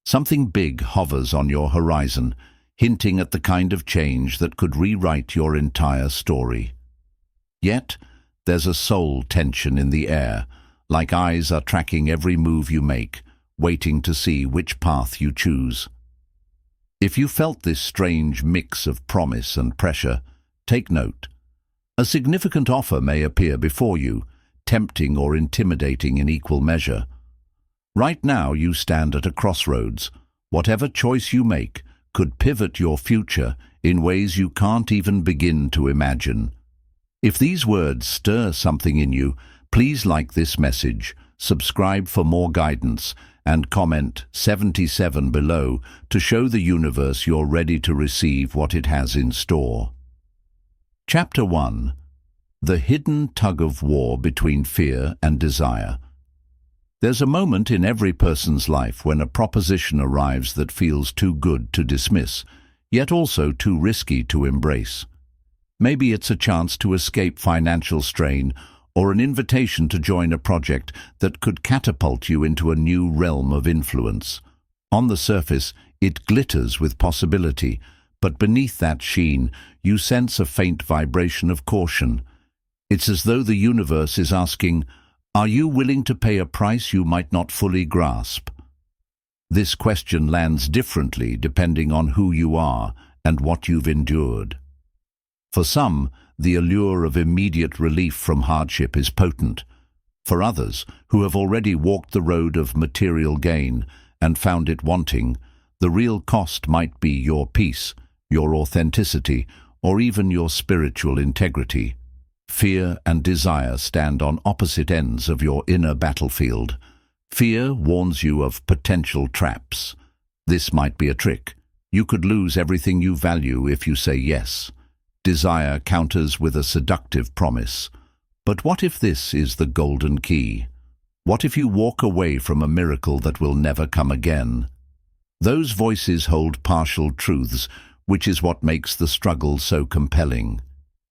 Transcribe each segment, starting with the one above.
Something big hovers on your horizon, hinting at the kind of change that could rewrite your entire story. Yet, there's a soul tension in the air, like eyes are tracking every move you make, waiting to see which path you choose. If you felt this strange mix of promise and pressure, take note. A significant offer may appear before you, tempting or intimidating in equal measure. Right now you stand at a crossroads. Whatever choice you make could pivot your future in ways you can't even begin to imagine. If these words stir something in you, please like this message, subscribe for more guidance, and comment 77 below to show the universe you're ready to receive what it has in store. Chapter 1. The hidden tug-of-war between fear and desire. There's a moment in every person's life when a proposition arrives that feels too good to dismiss, yet also too risky to embrace. Maybe it's a chance to escape financial strain or an invitation to join a project that could catapult you into a new realm of influence. On the surface, it glitters with possibility, but beneath that sheen, you sense a faint vibration of caution. It's as though the universe is asking, are you willing to pay a price you might not fully grasp? This question lands differently depending on who you are and what you've endured. For some, the allure of immediate relief from hardship is potent. For others, who have already walked the road of material gain and found it wanting, the real cost might be your peace, your authenticity, or even your spiritual integrity. Fear and desire stand on opposite ends of your inner battlefield. Fear warns you of potential traps. This might be a trick. You could lose everything you value if you say yes. Desire counters with a seductive promise. But what if this is the golden key? What if you walk away from a miracle that will never come again? Those voices hold partial truths, which is what makes the struggle so compelling.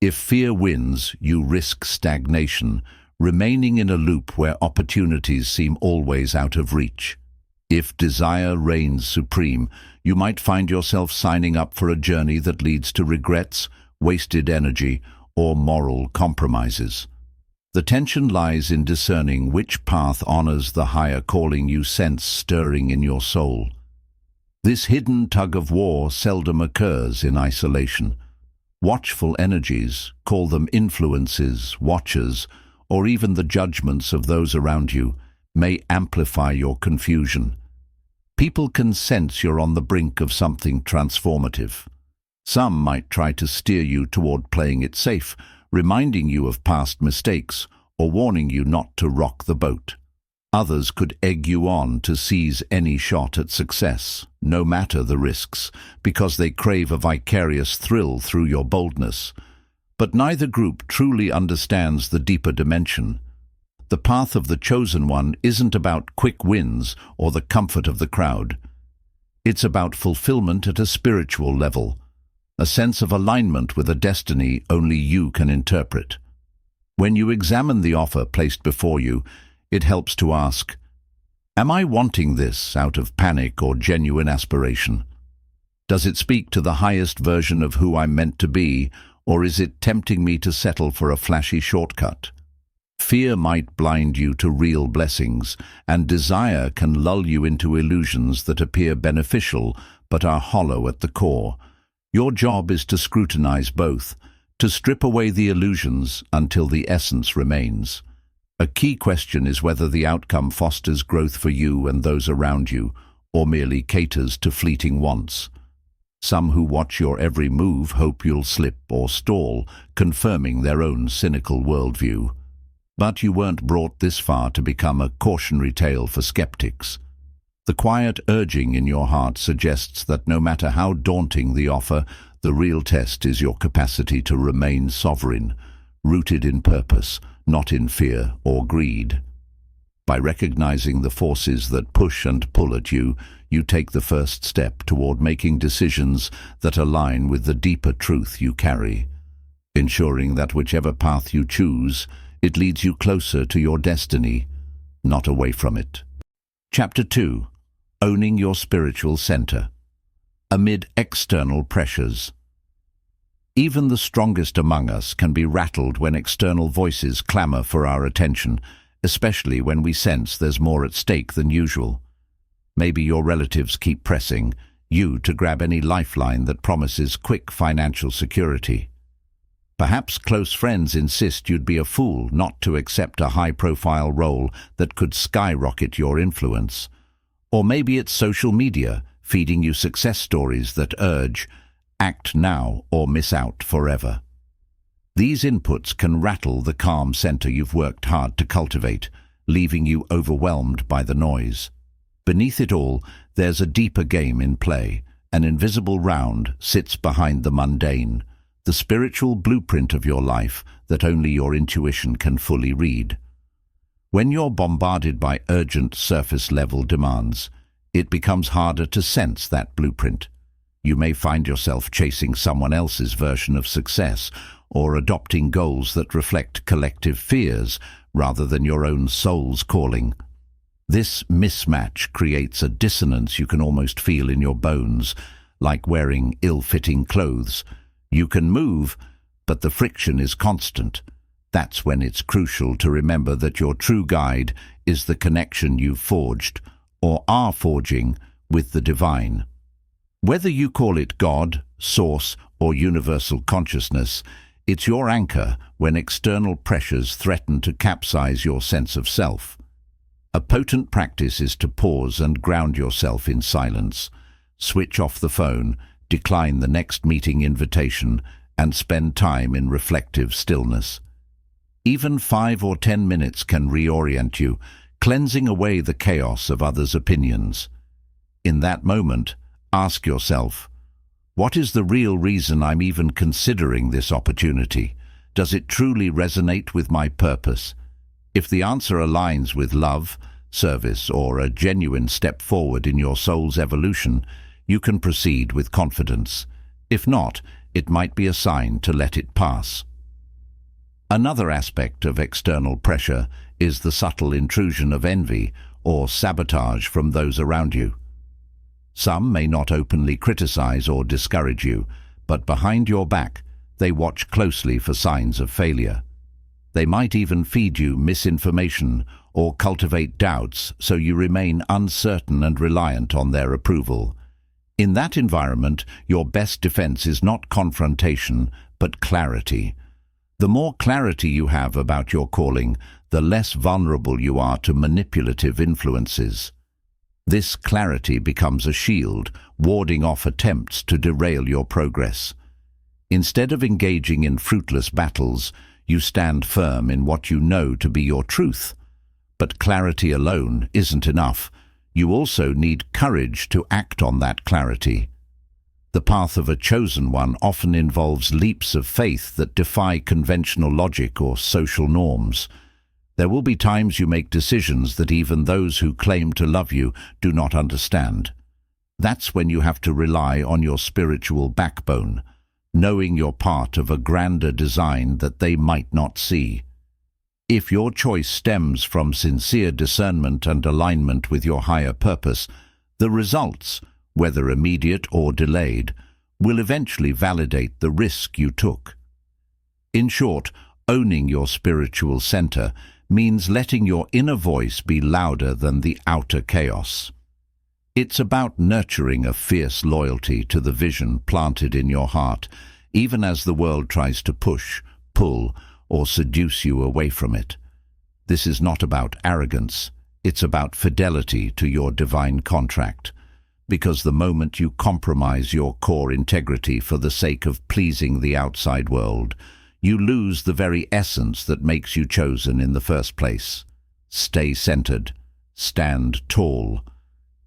If fear wins, you risk stagnation, remaining in a loop where opportunities seem always out of reach. If desire reigns supreme, you might find yourself signing up for a journey that leads to regrets, wasted energy, or moral compromises. The tension lies in discerning which path honors the higher calling you sense stirring in your soul. This hidden tug-of-war seldom occurs in isolation. Watchful energies, call them influences, watchers, or even the judgments of those around you, may amplify your confusion. People can sense you're on the brink of something transformative. Some might try to steer you toward playing it safe, reminding you of past mistakes or warning you not to rock the boat. Others could egg you on to seize any shot at success, no matter the risks, because they crave a vicarious thrill through your boldness. But neither group truly understands the deeper dimension. The path of the chosen one isn't about quick wins or the comfort of the crowd. It's about fulfillment at a spiritual level, a sense of alignment with a destiny only you can interpret. When you examine the offer placed before you, it helps to ask, am I wanting this out of panic or genuine aspiration? Does it speak to the highest version of who I'm meant to be, or is it tempting me to settle for a flashy shortcut? Fear might blind you to real blessings, and desire can lull you into illusions that appear beneficial but are hollow at the core. Your job is to scrutinize both, to strip away the illusions until the essence remains. A key question is whether the outcome fosters growth for you and those around you, or merely caters to fleeting wants. Some who watch your every move hope you'll slip or stall, confirming their own cynical worldview. But you weren't brought this far to become a cautionary tale for skeptics. The quiet urging in your heart suggests that no matter how daunting the offer, the real test is your capacity to remain sovereign, rooted in purpose, not in fear or greed. By recognizing the forces that push and pull at you, you take the first step toward making decisions that align with the deeper truth you carry, ensuring that whichever path you choose, it leads you closer to your destiny, not away from it. Chapter 2. owning your spiritual center. Amid external pressures. Even the strongest among us can be rattled when external voices clamor for our attention, especially when we sense there's more at stake than usual. Maybe your relatives keep pressing you to grab any lifeline that promises quick financial security. Perhaps close friends insist you'd be a fool not to accept a high-profile role that could skyrocket your influence. Or maybe it's social media feeding you success stories that urge, act now or miss out forever. These inputs can rattle the calm center you've worked hard to cultivate, leaving you overwhelmed by the noise. Beneath it all, there's a deeper game in play. An invisible round sits behind the mundane, the spiritual blueprint of your life that only your intuition can fully read. When you're bombarded by urgent surface-level demands, it becomes harder to sense that blueprint. You may find yourself chasing someone else's version of success or adopting goals that reflect collective fears rather than your own soul's calling. This mismatch creates a dissonance you can almost feel in your bones, like wearing ill-fitting clothes. You can move, but the friction is constant. That's when it's crucial to remember that your true guide is the connection you've forged, or are forging, with the divine. Whether you call it God, Source, or universal consciousness, it's your anchor when external pressures threaten to capsize your sense of self. A potent practice is to pause and ground yourself in silence. Switch off the phone, decline the next meeting invitation, and spend time in reflective stillness. Even 5 or 10 minutes can reorient you, cleansing away the chaos of others' opinions. In that moment, ask yourself, what is the real reason I'm even considering this opportunity? Does it truly resonate with my purpose? If the answer aligns with love, service, or a genuine step forward in your soul's evolution, you can proceed with confidence. If not, it might be a sign to let it pass. Another aspect of external pressure is the subtle intrusion of envy or sabotage from those around you. Some may not openly criticize or discourage you, but behind your back, they watch closely for signs of failure. They might even feed you misinformation or cultivate doubts so you remain uncertain and reliant on their approval. In that environment, your best defense is not confrontation, but clarity. The more clarity you have about your calling, the less vulnerable you are to manipulative influences. This clarity becomes a shield, warding off attempts to derail your progress. Instead of engaging in fruitless battles, you stand firm in what you know to be your truth. But clarity alone isn't enough. You also need courage to act on that clarity. The path of a chosen one often involves leaps of faith that defy conventional logic or social norms. There will be times you make decisions that even those who claim to love you do not understand. That's when you have to rely on your spiritual backbone, knowing you're part of a grander design that they might not see. If your choice stems from sincere discernment and alignment with your higher purpose, the results, whether immediate or delayed, will eventually validate the risk you took. In short, owning your spiritual center means letting your inner voice be louder than the outer chaos. It's about nurturing a fierce loyalty to the vision planted in your heart, even as the world tries to push, pull, or seduce you away from it. This is not about arrogance, it's about fidelity to your divine contract. Because the moment you compromise your core integrity for the sake of pleasing the outside world, you lose the very essence that makes you chosen in the first place. Stay centered, stand tall,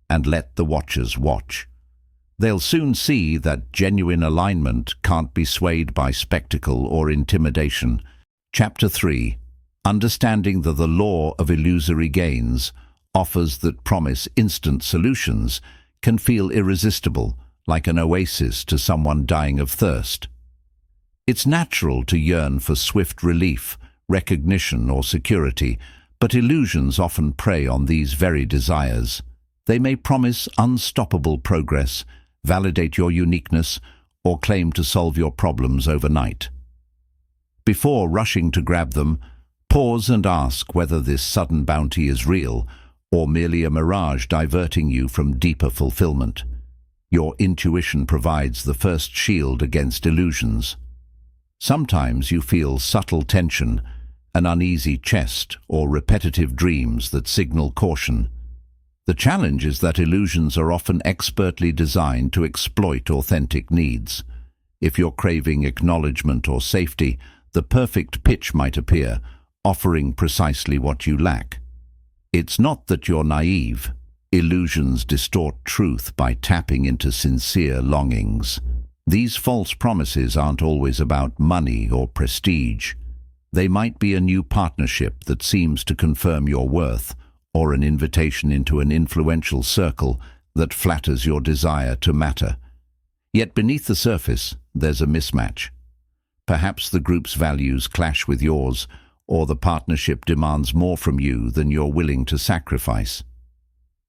and let the watchers watch. They'll soon see that genuine alignment can't be swayed by spectacle or intimidation. Chapter 3. Understanding that the law of illusory gains, offers that promise instant solutions, can feel irresistible, like an oasis to someone dying of thirst. It's natural to yearn for swift relief, recognition, or security, but illusions often prey on these very desires. They may promise unstoppable progress, validate your uniqueness, or claim to solve your problems overnight. Before rushing to grab them, pause and ask whether this sudden bounty is real or merely a mirage diverting you from deeper fulfillment. Your intuition provides the first shield against illusions. Sometimes you feel subtle tension, an uneasy chest, or repetitive dreams that signal caution. The challenge is that illusions are often expertly designed to exploit authentic needs. If you're craving acknowledgement or safety, the perfect pitch might appear, offering precisely what you lack. It's not that you're naive. Illusions distort truth by tapping into sincere longings. These false promises aren't always about money or prestige. They might be a new partnership that seems to confirm your worth, or an invitation into an influential circle that flatters your desire to matter. Yet beneath the surface, there's a mismatch. Perhaps the group's values clash with yours, or the partnership demands more from you than you're willing to sacrifice.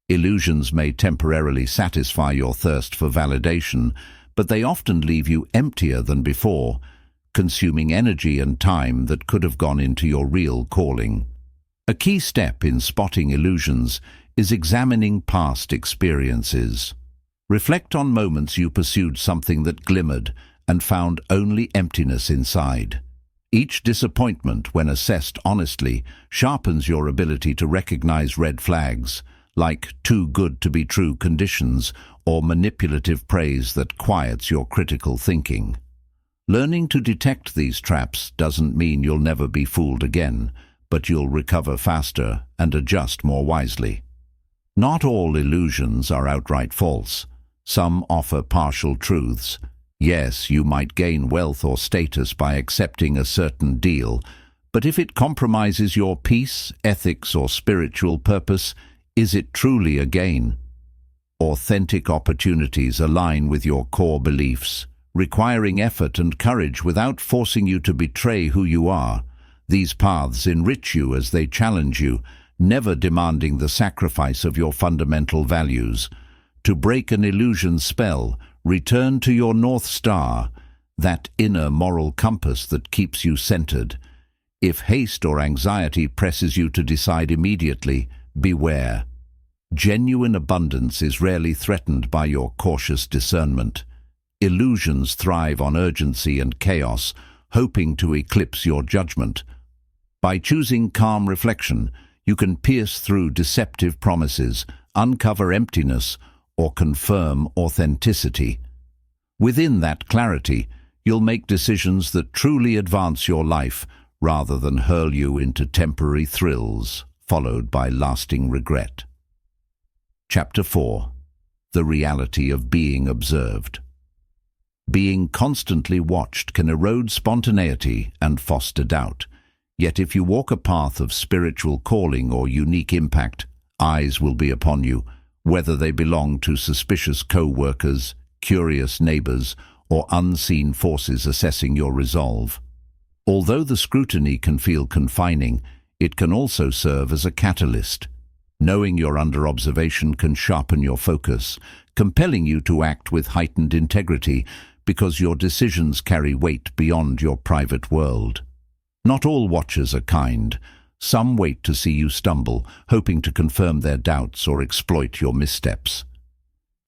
Illusions may temporarily satisfy your thirst for validation, but they often leave you emptier than before, consuming energy and time that could have gone into your real calling. A key step in spotting illusions is examining past experiences. Reflect on moments you pursued something that glimmered and found only emptiness inside. Each disappointment, when assessed honestly, sharpens your ability to recognize red flags, like too good to be true conditions or manipulative praise that quiets your critical thinking. Learning to detect these traps doesn't mean you'll never be fooled again, but you'll recover faster and adjust more wisely. Not all illusions are outright false. Some offer partial truths. Yes, you might gain wealth or status by accepting a certain deal, but if it compromises your peace, ethics, or spiritual purpose, is it truly a gain? Authentic opportunities align with your core beliefs, requiring effort and courage without forcing you to betray who you are. These paths enrich you as they challenge you, never demanding the sacrifice of your fundamental values. To break an illusion spell, return to your North Star, that inner moral compass that keeps you centered. If haste or anxiety presses you to decide immediately, beware. Genuine abundance is rarely threatened by your cautious discernment. Illusions thrive on urgency and chaos, hoping to eclipse your judgment. By choosing calm reflection, you can pierce through deceptive promises, uncover emptiness, or confirm authenticity. Within that clarity, you'll make decisions that truly advance your life rather than hurl you into temporary thrills, followed by lasting regret. Chapter 4. The reality of being observed. Being constantly watched can erode spontaneity and foster doubt. Yet if you walk a path of spiritual calling or unique impact, eyes will be upon you, whether they belong to suspicious co-workers, curious neighbors, or unseen forces assessing your resolve. Although the scrutiny can feel confining, it can also serve as a catalyst. Knowing you're under observation can sharpen your focus, compelling you to act with heightened integrity because your decisions carry weight beyond your private world. Not all watchers are kind. Some wait to see you stumble, hoping to confirm their doubts or exploit your missteps.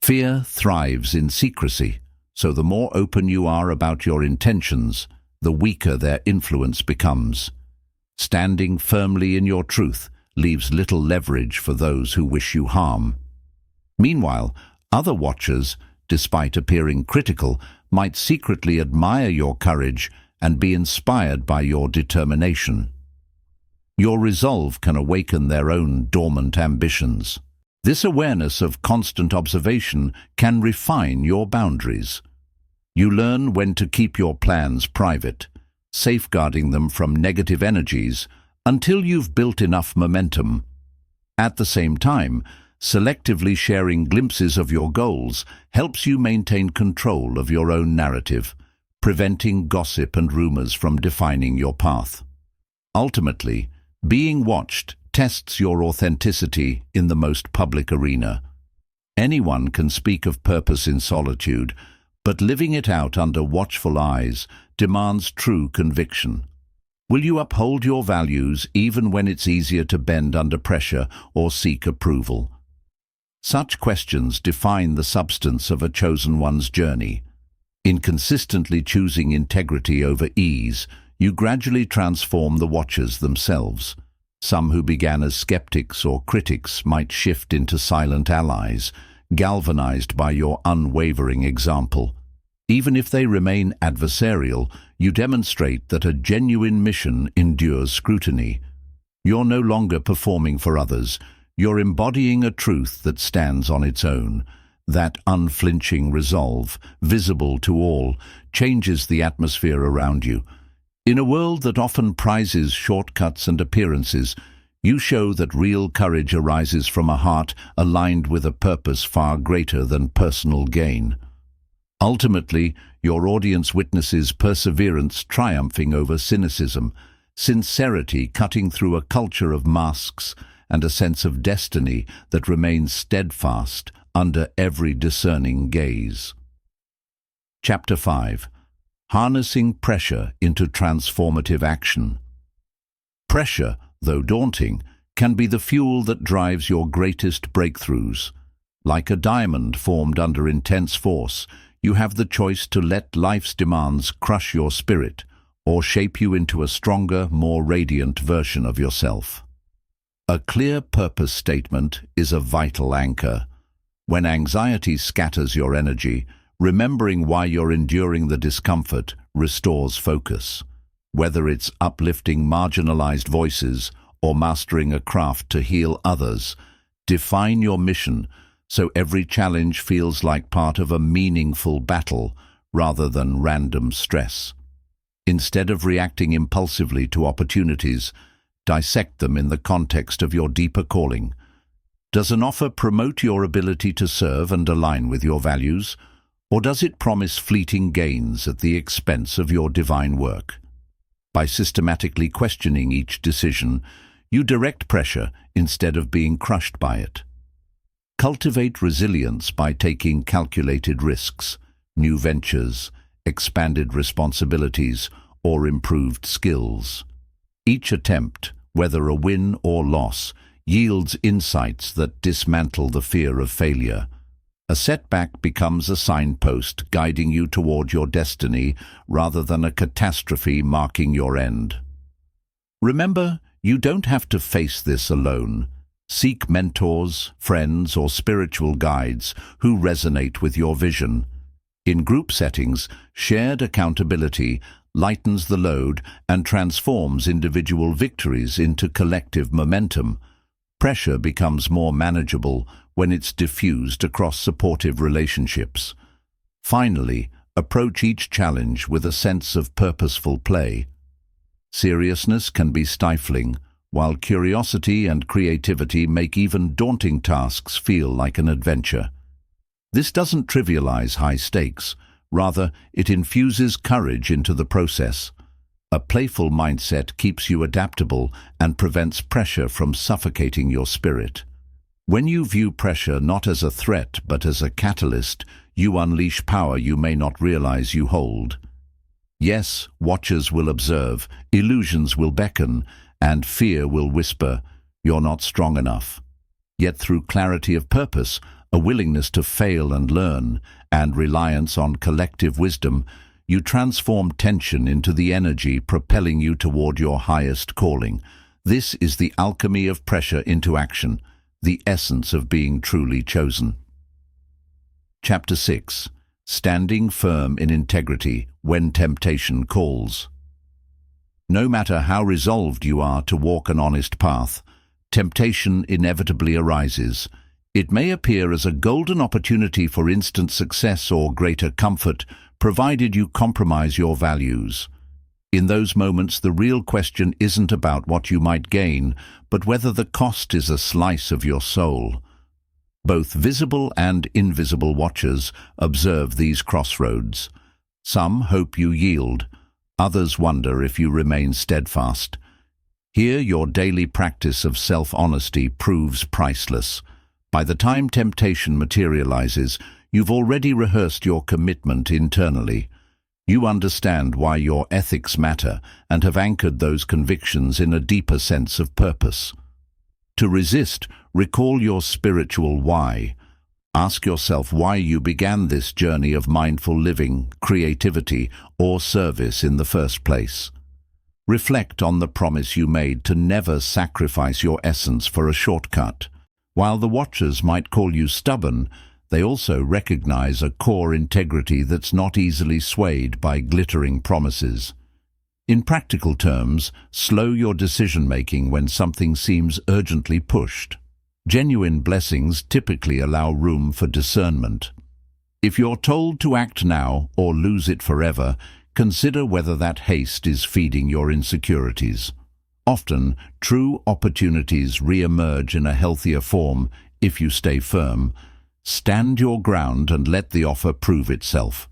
Fear thrives in secrecy, so the more open you are about your intentions, the weaker their influence becomes. Standing firmly in your truth leaves little leverage for those who wish you harm. Meanwhile, other watchers, despite appearing critical, might secretly admire your courage and be inspired by your determination. Your resolve can awaken their own dormant ambitions. This awareness of constant observation can refine your boundaries. You learn when to keep your plans private, safeguarding them from negative energies until you've built enough momentum. At the same time, selectively sharing glimpses of your goals helps you maintain control of your own narrative, preventing gossip and rumors from defining your path. Ultimately, being watched tests your authenticity in the most public arena. Anyone can speak of purpose in solitude, but living it out under watchful eyes demands true conviction. Will you uphold your values even when it's easier to bend under pressure or seek approval? Such questions define the substance of a chosen one's journey. In consistently choosing integrity over ease, you gradually transform the watchers themselves. Some who began as skeptics or critics might shift into silent allies, galvanized by your unwavering example. Even if they remain adversarial, you demonstrate that a genuine mission endures scrutiny. You're no longer performing for others, you're embodying a truth that stands on its own. That unflinching resolve, visible to all, changes the atmosphere around you. In a world that often prizes shortcuts and appearances, you show that real courage arises from a heart aligned with a purpose far greater than personal gain. Ultimately, your audience witnesses perseverance triumphing over cynicism, sincerity cutting through a culture of masks, and a sense of destiny that remains steadfast under every discerning gaze. Chapter 5. Harnessing pressure into transformative action. Pressure, though daunting, can be the fuel that drives your greatest breakthroughs. Like a diamond formed under intense force, you have the choice to let life's demands crush your spirit or shape you into a stronger, more radiant version of yourself. A clear purpose statement is a vital anchor. When anxiety scatters your energy, remembering why you're enduring the discomfort restores focus. Whether it's uplifting marginalized voices or mastering a craft to heal others, define your mission so every challenge feels like part of a meaningful battle rather than random stress. Instead of reacting impulsively to opportunities, dissect them in the context of your deeper calling. Does an offer promote your ability to serve and align with your values, or does it promise fleeting gains at the expense of your divine work? By systematically questioning each decision, you direct pressure instead of being crushed by it. Cultivate resilience by taking calculated risks, new ventures, expanded responsibilities, or improved skills. Each attempt, whether a win or loss, yields insights that dismantle the fear of failure. A setback becomes a signpost guiding you toward your destiny rather than a catastrophe marking your end. Remember, you don't have to face this alone. Seek mentors, friends, or spiritual guides who resonate with your vision. In group settings, shared accountability lightens the load and transforms individual victories into collective momentum. Pressure becomes more manageable when it's diffused across supportive relationships. Finally, approach each challenge with a sense of purposeful play. Seriousness can be stifling, while curiosity and creativity make even daunting tasks feel like an adventure. This doesn't trivialize high stakes, rather it infuses courage into the process. A playful mindset keeps you adaptable and prevents pressure from suffocating your spirit. When you view pressure not as a threat but as a catalyst, you unleash power you may not realize you hold. Yes, watchers will observe, illusions will beckon, and fear will whisper, "You're not strong enough." Yet through clarity of purpose, a willingness to fail and learn, and reliance on collective wisdom, you transform tension into the energy propelling you toward your highest calling. This is the alchemy of pressure into action, the essence of being truly chosen. Chapter 6. Standing firm in integrity when temptation calls. No matter how resolved you are to walk an honest path, temptation inevitably arises. It may appear as a golden opportunity for instant success or greater comfort, provided you compromise your values. In those moments, the real question isn't about what you might gain, but whether the cost is a slice of your soul. Both visible and invisible watchers observe these crossroads. Some hope you yield, others wonder if you remain steadfast. Here your daily practice of self-honesty proves priceless. By the time temptation materializes, you've already rehearsed your commitment internally. You understand why your ethics matter and have anchored those convictions in a deeper sense of purpose. To resist, recall your spiritual why. Ask yourself why you began this journey of mindful living, creativity, or service in the first place. Reflect on the promise you made to never sacrifice your essence for a shortcut. While the watchers might call you stubborn, they also recognize a core integrity that's not easily swayed by glittering promises. In practical terms, slow your decision-making when something seems urgently pushed. Genuine blessings typically allow room for discernment. If you're told to act now or lose it forever, consider whether that haste is feeding your insecurities. Often, true opportunities re-emerge in a healthier form if you stay firm. Stand your ground and let the offer prove itself.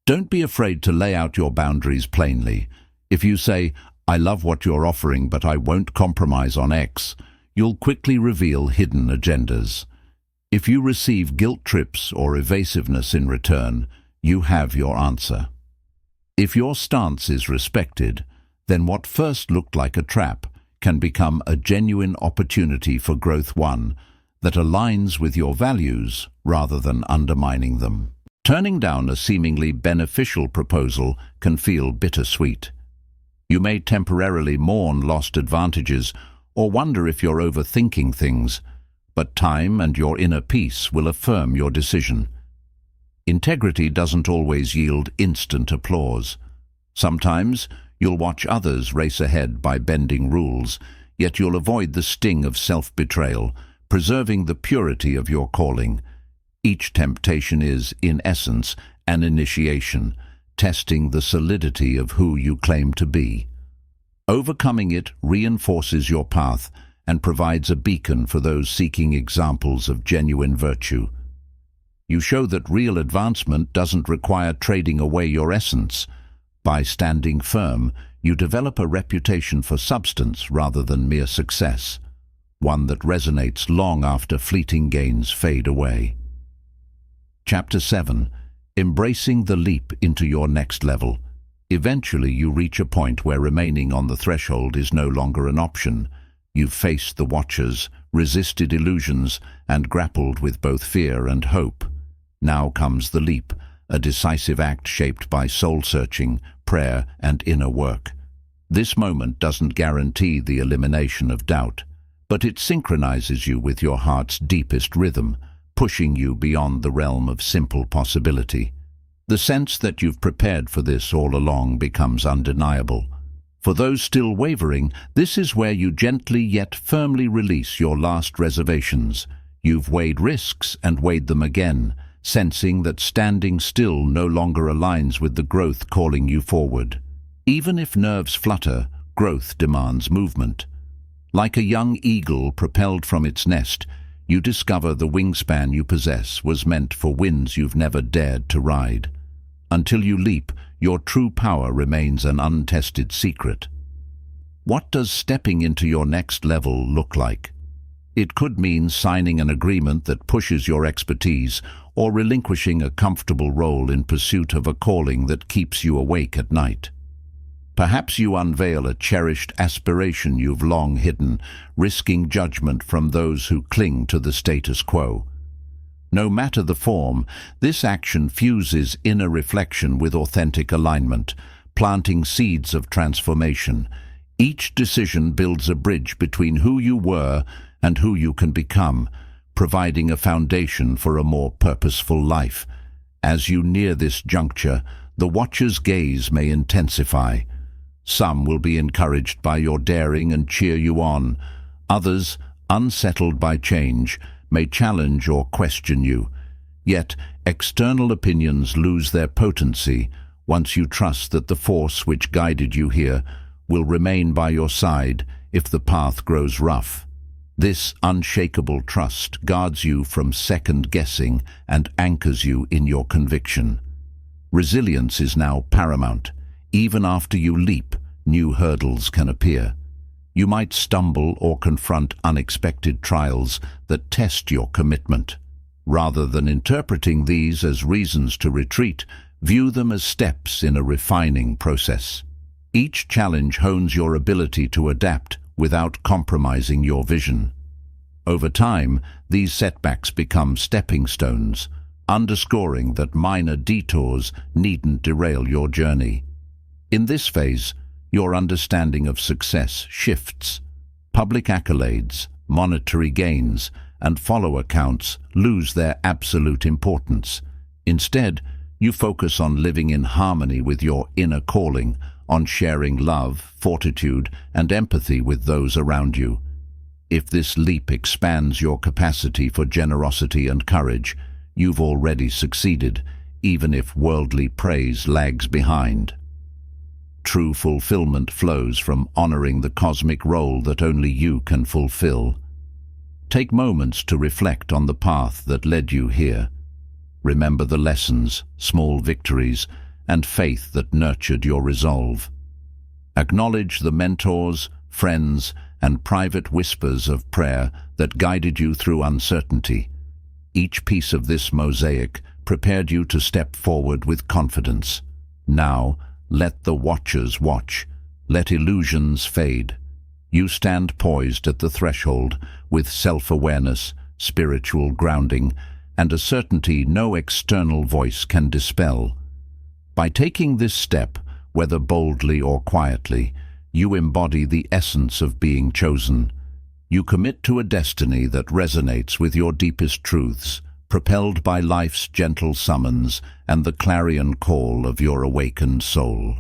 Don't be afraid to lay out your boundaries plainly. If you say, "I love what you're offering, but I won't compromise on X," you'll quickly reveal hidden agendas. If you receive guilt trips or evasiveness in return, you have your answer. If your stance is respected, then what first looked like a trap can become a genuine opportunity for growth, one that aligns with your values rather than undermining them. Turning down a seemingly beneficial proposal can feel bittersweet. You may temporarily mourn lost advantages or wonder if you're overthinking things, but time and your inner peace will affirm your decision. Integrity doesn't always yield instant applause. Sometimes you'll watch others race ahead by bending rules, yet you'll avoid the sting of self-betrayal, preserving the purity of your calling. Each temptation is, in essence, an initiation, testing the solidity of who you claim to be. Overcoming it reinforces your path and provides a beacon for those seeking examples of genuine virtue. You show that real advancement doesn't require trading away your essence. By standing firm, you develop a reputation for substance rather than mere success, one that resonates long after fleeting gains fade away. Chapter 7. Embracing the leap into your next level. Eventually you reach a point where remaining on the threshold is no longer an option. You've faced the watchers, resisted illusions, and grappled with both fear and hope. Now comes the leap, a decisive act shaped by soul-searching, prayer, and inner work. This moment doesn't guarantee the elimination of doubt, but it synchronizes you with your heart's deepest rhythm, pushing you beyond the realm of simple possibility. The sense that you've prepared for this all along becomes undeniable. For those still wavering, this is where you gently yet firmly release your last reservations. You've weighed risks and weighed them again, sensing that standing still no longer aligns with the growth calling you forward. Even if nerves flutter, growth demands movement. Like a young eagle propelled from its nest, you discover the wingspan you possess was meant for winds you've never dared to ride. Until you leap, your true power remains an untested secret. What does stepping into your next level look like? It could mean signing an agreement that pushes your expertise or relinquishing a comfortable role in pursuit of a calling that keeps you awake at night. Perhaps you unveil a cherished aspiration you've long hidden, risking judgment from those who cling to the status quo. No matter the form, this action fuses inner reflection with authentic alignment, planting seeds of transformation. Each decision builds a bridge between who you were and who you can become, providing a foundation for a more purposeful life. As you near this juncture, the watcher's gaze may intensify. Some will be encouraged by your daring and cheer you on. Others, unsettled by change, may challenge or question you. Yet, external opinions lose their potency once you trust that the force which guided you here will remain by your side if the path grows rough. This unshakable trust guards you from second-guessing and anchors you in your conviction. Resilience is now paramount. Even after you leap, new hurdles can appear. You might stumble or confront unexpected trials that test your commitment. Rather than interpreting these as reasons to retreat, view them as steps in a refining process. Each challenge hones your ability to adapt without compromising your vision. Over time, these setbacks become stepping stones, underscoring that minor detours needn't derail your journey. In this phase, your understanding of success shifts. Public accolades, monetary gains, and follower counts lose their absolute importance. Instead, you focus on living in harmony with your inner calling, on sharing love, fortitude, and empathy with those around you. If this leap expands your capacity for generosity and courage, you've already succeeded, even if worldly praise lags behind. True fulfillment flows from honoring the cosmic role that only you can fulfill. Take moments to reflect on the path that led you here. Remember the lessons, small victories, and faith that nurtured your resolve. Acknowledge the mentors, friends, and private whispers of prayer that guided you through uncertainty. Each piece of this mosaic prepared you to step forward with confidence. Now, let the watchers watch. Let illusions fade. You stand poised at the threshold with self-awareness, spiritual grounding, and a certainty no external voice can dispel. By taking this step, whether boldly or quietly, you embody the essence of being chosen. You commit to a destiny that resonates with your deepest truths, propelled by life's gentle summons and the clarion call of your awakened soul.